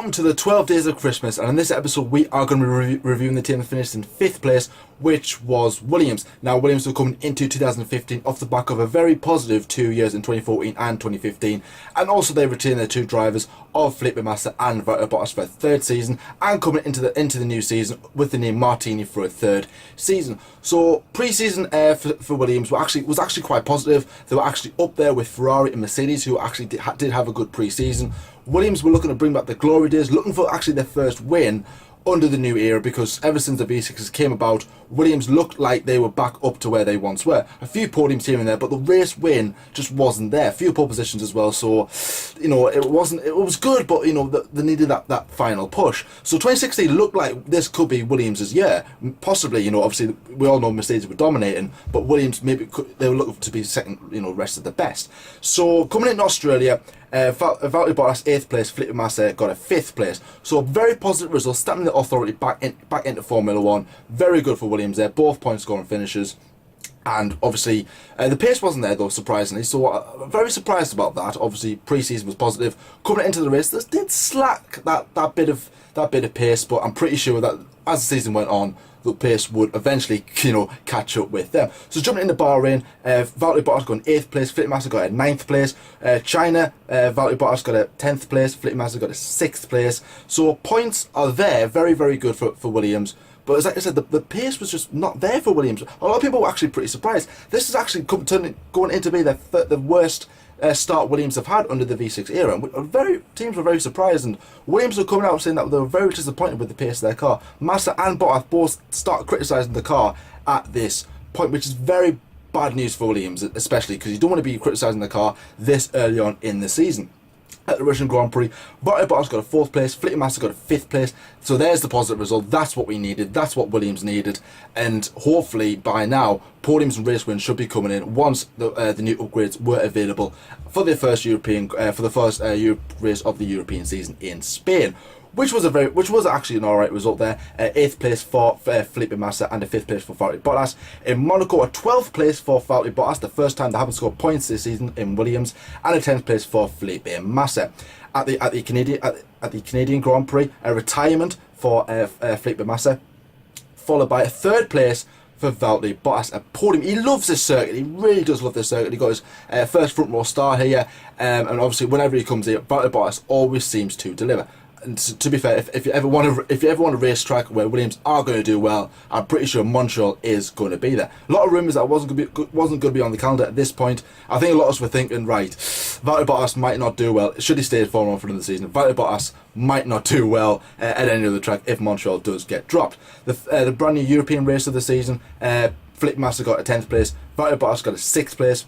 Welcome to the 12 Days of Christmas, and in this episode we are going to be reviewing the team that finished in 5th place, which was Williams. Now, Williams were coming into 2015 off the back of a very positive 2 years in 2014 and 2015, and also they retained their two drivers of Felipe Massa and Valtteri Bottas for a third season, and coming into the new season with the name Martini for a third season. So pre-season for Williams was actually quite positive. They were actually up there with Ferrari and Mercedes, who actually did have a good pre-season. Williams were looking to bring back the glory days, looking for actually their first win under the new era, because ever since the V6s came about, Williams looked like they were back up to where they once were. A few podiums here and there, but the race win just wasn't there. A few pole positions as well, so it was good, but they needed that final push. So 2016 looked like this could be Williams' year, possibly. Obviously we all know Mercedes were dominating, but Williams they were looking to be second, rest of the best. So coming into Australia, Valtteri Bottas 8th place, Felipe Massa got a 5th place. So a very positive result, stamping the authority back into Formula 1. Very good for Williams there, both point scoring finishes. And obviously the pace wasn't there though, surprisingly, so very surprised about that. Obviously pre-season was positive. Coming into the race, this did slack that bit of pace, but I'm pretty sure that as the season went on, the pace would eventually, catch up with them. So jumping into Bahrain, Valtteri Bottas got an 8th place, Felipe Massa got a 9th place. China, Valtteri Bottas got a 10th place, Felipe Massa got a 6th place. So points are there, very, very good for Williams. But as I said, the pace was just not there for Williams. A lot of people were actually pretty surprised. This is actually going into be the worst start Williams have had under the V6 era, and teams were very surprised, and Williams were coming out saying that they were very disappointed with the pace of their car. Massa and Bottas both started criticising the car at this point, which is very bad news for Williams, especially because you don't want to be criticising the car this early on in the season. At the Russian Grand Prix, Valtteri Bottas got a 4th place, Felipe Massa got a 5th place, so there's the positive result. That's what we needed, that's what Williams needed, and hopefully by now podiums and race wins should be coming in once the new upgrades were available for the first race of the European season in Spain. Which was actually an alright result there. 8th place for Felipe Massa and a 5th place for Valtteri Bottas. In Monaco, a 12th place for Valtteri Bottas, the first time they haven't scored points this season in Williams, and a 10th place for Felipe Massa. At the Canadian Grand Prix, a retirement for Felipe Massa, followed by a 3rd place for Valtteri Bottas. A podium. He loves this circuit. He really does love this circuit. He got his first front row start here, and obviously whenever he comes here, Valtteri Bottas always seems to deliver. And to be fair, if you ever want a racetrack where Williams are going to do well, I'm pretty sure Montreal is going to be there. A lot of rumours that wasn't going to be on the calendar at this point. I think a lot of us were thinking, right, Valtteri Bottas might not do well. Should he stay at Formula 1 for another season? Valtteri Bottas might not do well at any other track if Montreal does get dropped. The brand new European race of the season, Felipe Massa got a 10th place, Valtteri Bottas got a 6th place.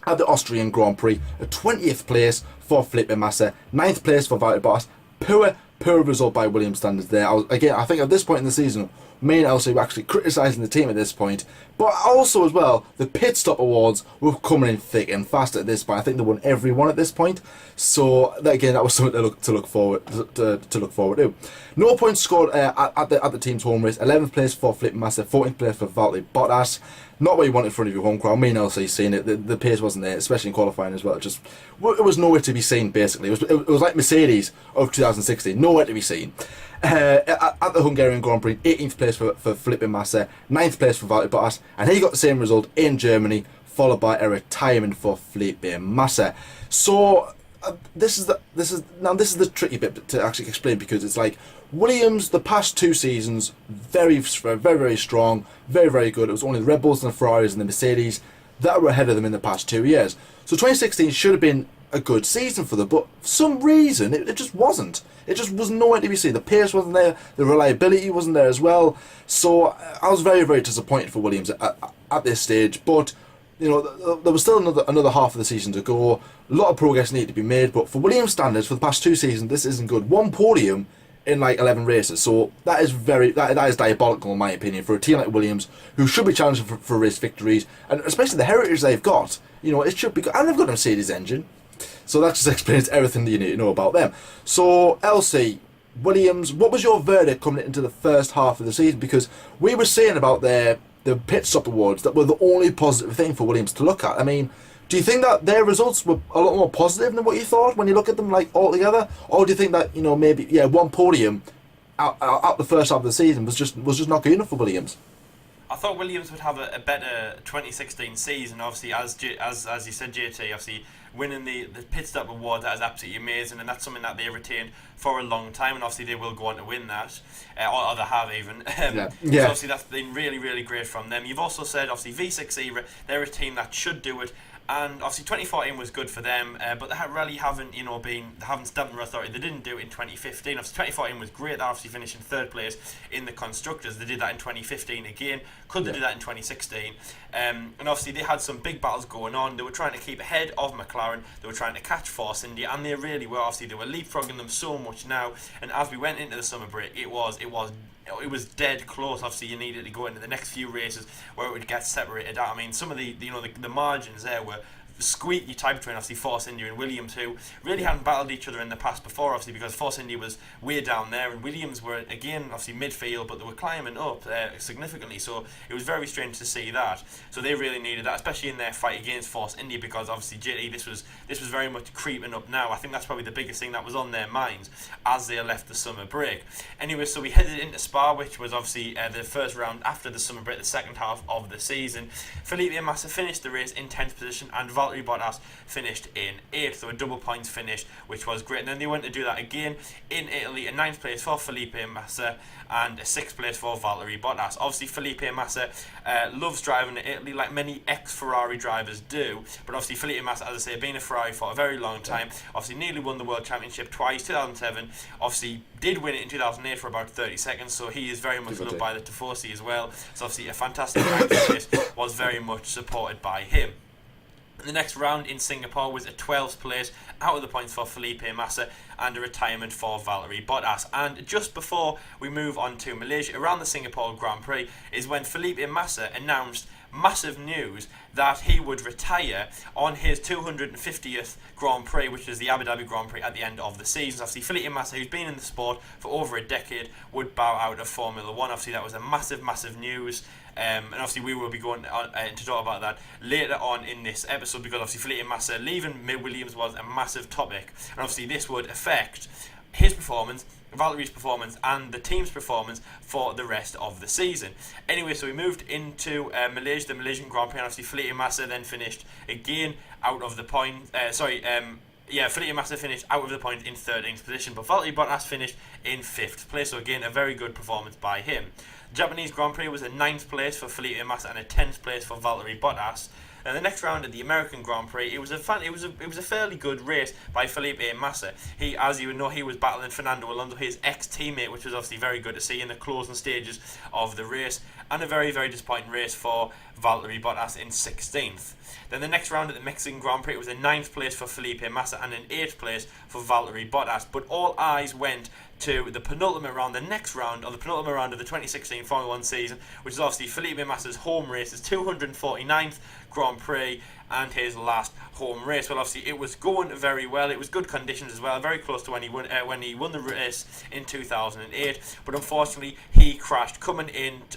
At the Austrian Grand Prix, a 20th place for Felipe Massa, 9th place for Valtteri Bottas. Poor result by Williams standards there. I think at this point in the season, me and Elsie were actually criticising the team at this point, but also as well, the pit stop awards were coming in thick and fast at this point. I think they won every one at this point, so that was something to look forward to. No points scored at the team's home race. 11th place for Felipe Massa, 14th place for Valtteri Bottas. Not what you want in front of your home crowd. Me and Elsie seen it. The pace wasn't there, especially in qualifying as well. It was nowhere to be seen. Basically, it was like Mercedes of 2016, nowhere to be seen. At the Hungarian Grand Prix, 18th place for Felipe Massa, 9th place for Valtteri Bottas, and he got the same result in Germany, followed by a retirement for Felipe Massa. So this is the tricky bit to actually explain, because it's like Williams the past 2 seasons very strong, very good. It was only the Red Bulls and the Ferraris and the Mercedes that were ahead of them in the past 2 years. So 2016 should have been a good season for them, but for some reason it just wasn't. It just was nowhere to be seen. The pace wasn't there, the reliability wasn't there as well. So I was very disappointed for Williams at this stage. But there was still another half of the season to go. A lot of progress needed to be made, but for Williams standards, for the past 2 seasons, this isn't good. 1 podium in like 11 races, so that is diabolical in my opinion for a team like Williams, who should be challenging for race victories, and especially the heritage they've got. It should be good, and they've got a Mercedes engine, so that just explains everything that you need to know about them. So Elsie, Williams, what was your verdict coming into the first half of the season? Because we were saying about the pit stop awards that were the only positive thing for Williams to look at. I mean, Do you think that their results were a lot more positive than what you thought when you look at them like all together, or do you think that maybe one podium out the first half of the season was just not good enough for Williams? I thought Williams would have a better 2016 season. Obviously, as you said, JT, obviously winning the pit stop award, that is absolutely amazing, and that's something that they retained for a long time, and obviously they will go on to win that, or they have even. Yeah. So obviously that's been really, really great from them. You've also said obviously V6E, they're a team that should do it. And obviously 2014 was good for them, but they really haven't, they haven't stamped their authority. They didn't do it in 2015. Obviously 2014 was great. They obviously finished in third place in the constructors. They did that in 2015 again. Could they do that in 2016? And obviously they had some big battles going on. They were trying to keep ahead of McLaren. They were trying to catch Force India, and they really were. Obviously they were leapfrogging them so much now. And as we went into the summer break, it was dead close. Obviously, you needed to go into the next few races where it would get separated out. I mean, some of the margins there were squeaky type between obviously Force India and Williams, who really hadn't battled each other in the past before, obviously because Force India was way down there and Williams were again obviously midfield, but they were climbing up significantly, so it was very strange to see that. So they really needed that, especially in their fight against Force India, because obviously JT, this was very much creeping up now. I think that's probably the biggest thing that was on their minds as they left the summer break. Anyway, so we headed into Spa, which was obviously the first round after the summer break, the second half of the season. Felipe Massa finished the race in 10th position and Valtteri Bottas finished in 8th, so a double points finish, which was great. And then they went to do that again in Italy, a 9th place for Felipe Massa and a 6th place for Valtteri Bottas. Obviously Felipe Massa loves driving in Italy like many ex-Ferrari drivers do, but obviously Felipe Massa, as I say, been a Ferrari for a very long time, obviously nearly won the World Championship twice, 2007, obviously did win it in 2008 for about 30 seconds, so he is very much loved by the Tifosi as well. So obviously a fantastic race was very much supported by him. The next round in Singapore was a 12th place out of the points for Felipe Massa and a retirement for Valtteri Bottas. And just before we move on to Malaysia, around the Singapore Grand Prix, is when Felipe Massa announced massive news that he would retire on his 250th Grand Prix, which is the Abu Dhabi Grand Prix at the end of the season. Obviously Felipe Massa, who's been in the sport for over a decade, would bow out of Formula 1. Obviously that was a massive news. And obviously we will be going on to talk about that later on in this episode, because obviously Felipe Massa leaving Williams was a massive topic, and obviously this would affect his performance, Valtteri's performance and the team's performance for the rest of the season. Anyway, so we moved into Malaysia, the Malaysian Grand Prix, and obviously Felipe Massa then finished again out of the point. Felipe Massa finished out of the point in 13th position, but Valtteri Bottas finished in 5th place, so again a very good performance by him. Japanese Grand Prix was a 9th place for Felipe Massa and a 10th place for Valtteri Bottas. And the next round at the American Grand Prix, it was a fairly good race by Felipe Massa. He, as you would know, he was battling Fernando Alonso, his ex-teammate, which was obviously very good to see in the closing stages of the race, and a very, very disappointing race for Valtteri Bottas in 16th. Then the next round at the Mexican Grand Prix, it was a 9th place for Felipe Massa and an 8th place for Valtteri Bottas. But all eyes went to the penultimate round, the penultimate round of the 2016 Formula 1 season, which is obviously Felipe Massa's home race, his 249th Grand Prix and his last home race. Well, obviously it was going very well. It was good conditions as well, very close to when he won the race in 2008. But unfortunately, he crashed coming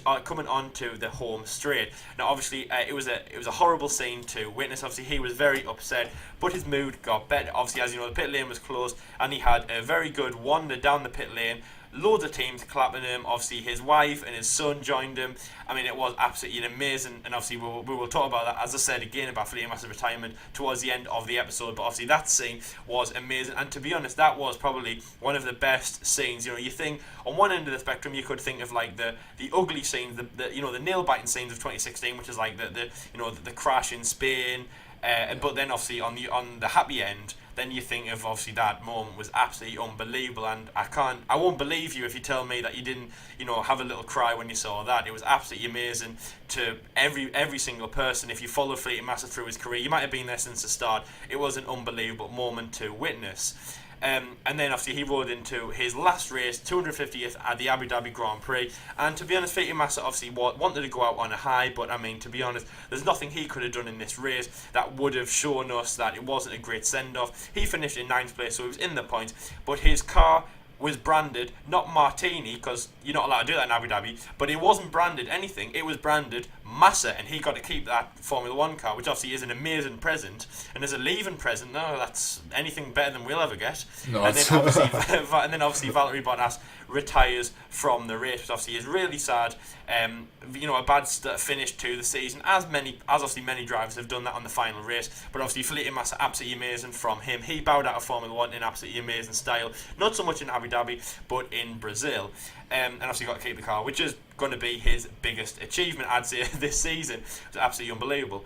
onto the home straight. Now, obviously, it was a horrible scene to witness. Obviously, he was very upset, but his mood got better. Obviously, as you know, the pit lane was closed, and he had a very good wander down the pit lane. Loads of teams clapping him. Obviously his wife and his son joined him. I mean, it was absolutely amazing, and obviously we will talk about that, as I said again, about Felipe Massa's retirement towards the end of the episode. But obviously that scene was amazing, and to be honest, that was probably one of the best scenes. You think on one end of the spectrum you could think of like the ugly scenes, the nail biting scenes of 2016, which is like the crash in Spain, but then obviously on the happy end, then you think of obviously that moment was absolutely unbelievable, and I won't believe you if you tell me that you didn't, have a little cry when you saw that. It was absolutely amazing to every single person. If you followed Felipe Massa through his career, you might have been there since the start. It was an unbelievable moment to witness. And then obviously he rode into his last race, 250th at the Abu Dhabi Grand Prix, and to be honest, Felipe Massa obviously wanted to go out on a high, but I mean, to be honest, there's nothing he could have done in this race that would have shown us that it wasn't a great send-off. He finished in 9th place, so he was in the points, but his car was branded not Martini, because you're not allowed to do that in Abu Dhabi, but it wasn't branded anything. It was branded Massa, and he got to keep that Formula 1 car, which obviously is an amazing present. And as a leaving present, no, that's anything better than we'll ever get. No, and then obviously Valtteri Bottas retires from the race, which obviously is really sad. A bad finish to the season, as obviously many drivers have done that on the final race. But obviously Felipe Massa, absolutely amazing from him. He bowed out of Formula 1 in absolutely amazing style, not so much in Abu Dhabi, but in Brazil. And obviously got to keep the car, which is going to be his biggest achievement, I'd say, this season. It's absolutely unbelievable.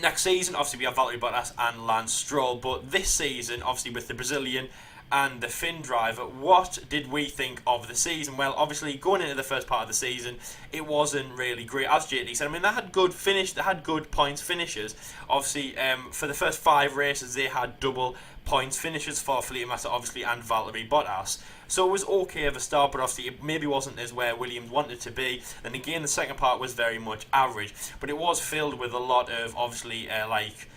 Next season, obviously, we have Valtteri Bottas and Lance Stroll, but this season, obviously, with the Brazilian and the Finn driver, what did we think of the season? Well, obviously, going into the first part of the season, it wasn't really great, as JT said. I mean, they had good points finishes. Obviously, for the first 5 races, they had double points finishes for Felipe Massa, obviously, and Valtteri Bottas. So it was okay of a start, but obviously it maybe wasn't as where Williams wanted to be. Then again, the second part was very much average, but it was filled with a lot of obviously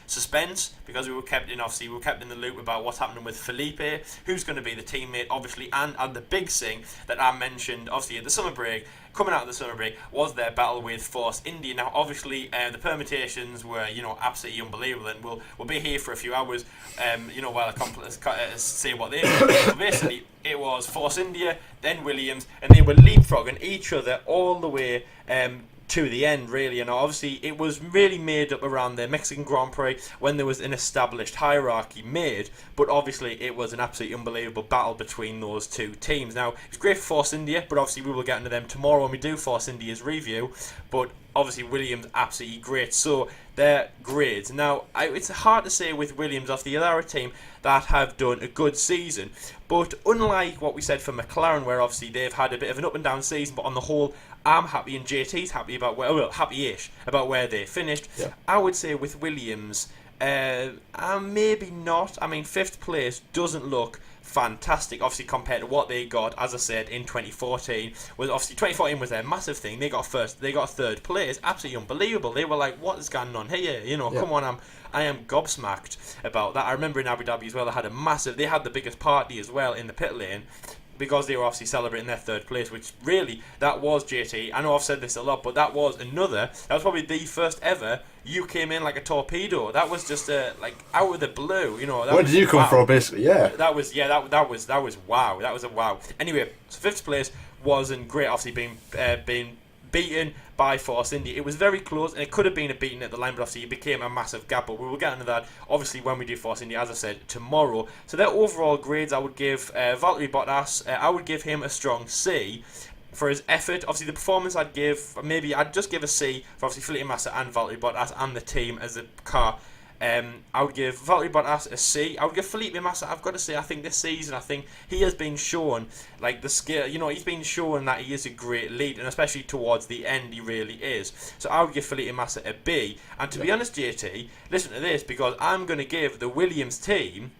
suspense, because we were kept in the loop about what's happening with Felipe, who's going to be the teammate, obviously, and the big thing that I mentioned, obviously at the summer break. Coming out of the summer break was their battle with Force India. Now, obviously, the permutations were, absolutely unbelievable, and we'll be here for a few hours, while I say what they did. But basically, it was Force India, then Williams, and they were leapfrogging each other all the way to the end, really. And obviously it was really made up around the Mexican Grand Prix, when there was an established hierarchy made, but obviously it was an absolutely unbelievable battle between those two teams. Now, it's great for Force India, but obviously we will get into them tomorrow when we do Force India's review. But obviously Williams absolutely great, so their grades. Now, it's hard to say with Williams, off the other team that have done a good season, but unlike what we said for McLaren, where obviously they've had a bit of an up and down season, but on the whole I'm happy, and JT's happy about happy-ish about where they finished. Yeah. I would say with Williams, maybe not. I mean, 5th place doesn't look fantastic, obviously, compared to what they got, as I said, in 2014. Was obviously 2014 was their massive thing. They got 3rd place, absolutely unbelievable. They were like, what is going on here? Come on, I am gobsmacked about that. I remember in Abu Dhabi as well, they had the biggest party as well in the pit lane, because they were obviously celebrating their 3rd place, which really, that was JT. I know I've said this a lot, but that was probably the first ever you came in like a torpedo. That was just out of the blue, Where did you come from, basically? Yeah. That was wow. That was a wow. Anyway, so 5th place wasn't great, obviously being beaten by Force India. It was very close, and it could have been a beating at the line, but obviously it became a massive gap. But we will get into that, obviously, when we do Force India, as I said, tomorrow. So their overall grades, I would give Valtteri Bottas, I would give him a strong C for his effort. Obviously, the performance I'd just give a C for obviously Felipe Massa and Valtteri Bottas and the team as a car. I would give Valtteri Bottas a C. I would give Felipe Massa, I've got to say, I think this season, he has been shown the skill, he's been shown that he is a great lead, and especially towards the end, he really is. So I would give Felipe Massa a B. And to be honest, JT, listen to this, because I'm going to give the Williams team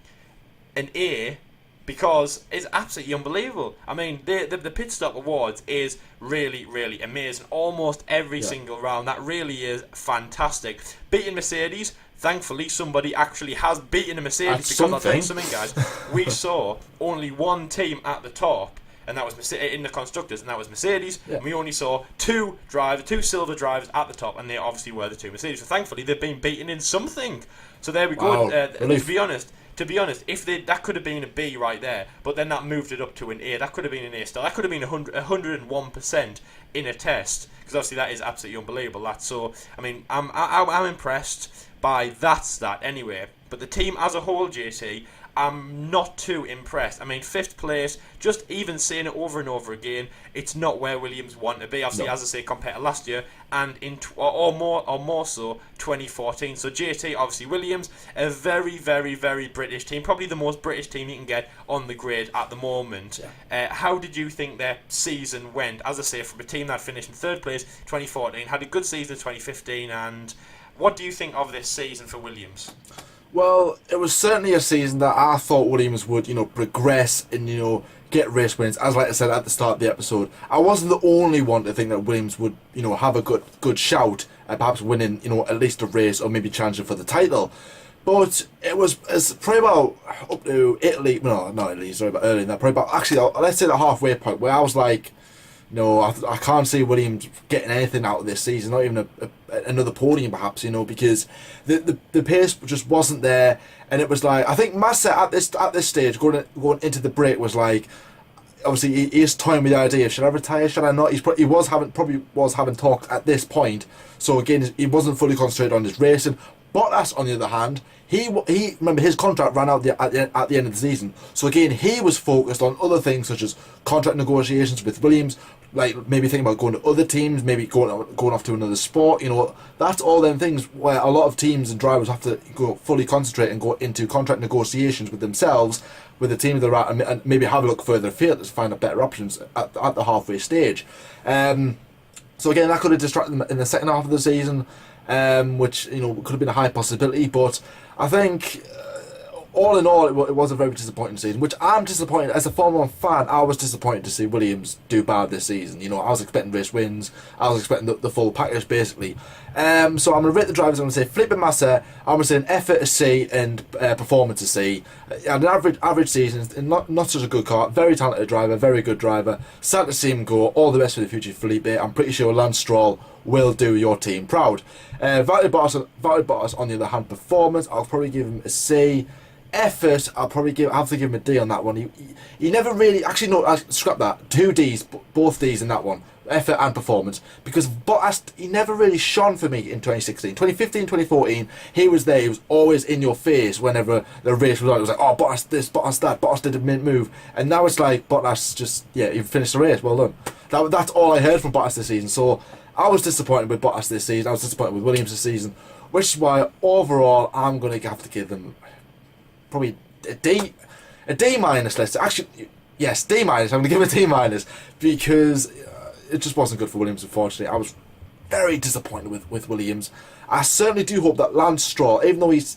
an A, because it's absolutely unbelievable. I mean, the pit stop awards is really, really amazing. Almost every single round. That really is fantastic. Beating Mercedes, thankfully somebody actually has beaten a Mercedes, because I'll tell you something, guys. We saw only one team at the top, and that was in the constructors, and that was Mercedes. Yeah. And we only saw two silver drivers at the top, and they obviously were the 2 Mercedes. So thankfully they've been beaten in something. So there we go. To be honest, if that could have been a B right there, but then that moved it up to an A. That could have been an A star. That could have been 101% in a test, because obviously that is absolutely unbelievable. So I mean, I'm impressed by that stat anyway. But the team as a whole, JT, I'm not too impressed. I mean, 5th place, just even saying it over and over again, it's not where Williams want to be. Obviously, as I say, compared to last year, and or more so 2014. So JT, obviously Williams, a very, very, very British team, probably the most British team you can get on the grid at the moment. Yeah. How did you think their season went? As I say, from a team that finished in 3rd place 2014, had a good season in 2015, and what do you think of this season for Williams? Well, it was certainly a season that I thought Williams would, progress and, get race wins. As like I said at the start of the episode, I wasn't the only one to think that Williams would, have a good shout at perhaps winning, at least a race or maybe challenging for the title. But it's probably about up to Italy, no, not Italy, sorry, but early in that, probably about, actually, let's say the halfway point, where I was like, no, I can't see Williams getting anything out of this season, not even another podium perhaps, because the pace just wasn't there, and it was like, I think Massa at this stage, going into the break, was like, obviously he is toying with the idea, should I retire, should I not? He probably was having talks at this point, so again, he wasn't fully concentrated on his racing. Bottas, on the other hand, he remember his contract ran out at the end of the season, so again he was focused on other things such as contract negotiations with Williams, like maybe thinking about going to other teams, maybe going off to another sport. That's all them things where a lot of teams and drivers have to go fully concentrate and go into contract negotiations with themselves, with the team they're at, and maybe have a look further afield to find out better options at the halfway stage. So again, that could have distracted them in the second half of the season, which could have been a high possibility. But I think, all in all, it was a very disappointing season, which I'm disappointed. As a Formula 1 fan, I was disappointed to see Williams do bad this season. I was expecting race wins. I was expecting the full package, basically. So I'm going to rate the drivers. I'm going to say Felipe Massa, I'm going to say an effort a C and performance a C. And an average season, not such a good car. Very talented driver, very good driver. Sad to see him go. All the best for the future, Felipe. I'm pretty sure Lance Stroll will do your team proud. Valtteri Bottas, on the other hand, performance, I'll probably give him a C. Effort, I'll probably have to give him a D on that one. He never really, actually no, scrap that. 2 Ds, both Ds in that one. Effort and performance, because Bottas, he never really shone for me in 2016. 2015, 2014, he was there. He was always in your face whenever the race was on. It was like, oh, Bottas this, Bottas that, Bottas did a mint move, and now it's like Bottas just, he finished the race. Well done. That's all I heard from Bottas this season. So I was disappointed with Bottas this season. I was disappointed with Williams this season, which is why overall I'm going to have to give them probably a D minus. Let's actually, yes, D minus. I'm going to give it a D minus because it just wasn't good for Williams. Unfortunately, I was very disappointed with Williams. I certainly do hope that Lance Stroll, even though he's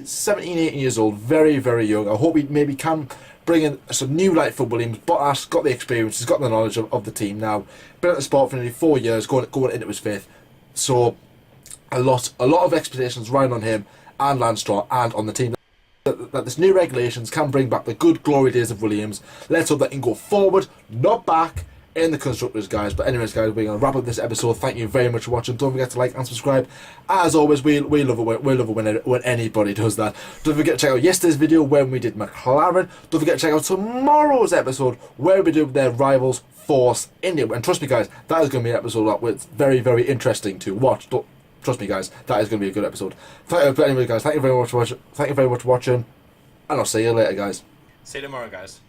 17, 18 years old, very, very young, I hope he maybe can bring in some new light for Williams. Bottas got the experience, he's got the knowledge of the team now. Been at the sport for nearly 4 years, going into his 5th. So a lot of expectations riding on him and Lance Stroll and on the team. That this new regulations can bring back the good glory days of Williams. Let's hope that can go forward, not back, in the constructors, guys. But anyways, guys, we're going to wrap up this episode. Thank you very much for watching. Don't forget to like and subscribe. As always, we love it when anybody does that. Don't forget to check out yesterday's video when we did McLaren. Don't forget to check out tomorrow's episode where we do their rivals Force India. And trust me, guys, that is going to be an episode that was very, very interesting to watch. Trust me, guys, that is going to be a good episode. But anyway, guys, thank you very much for watching, and I'll see you later, guys. See you tomorrow, guys.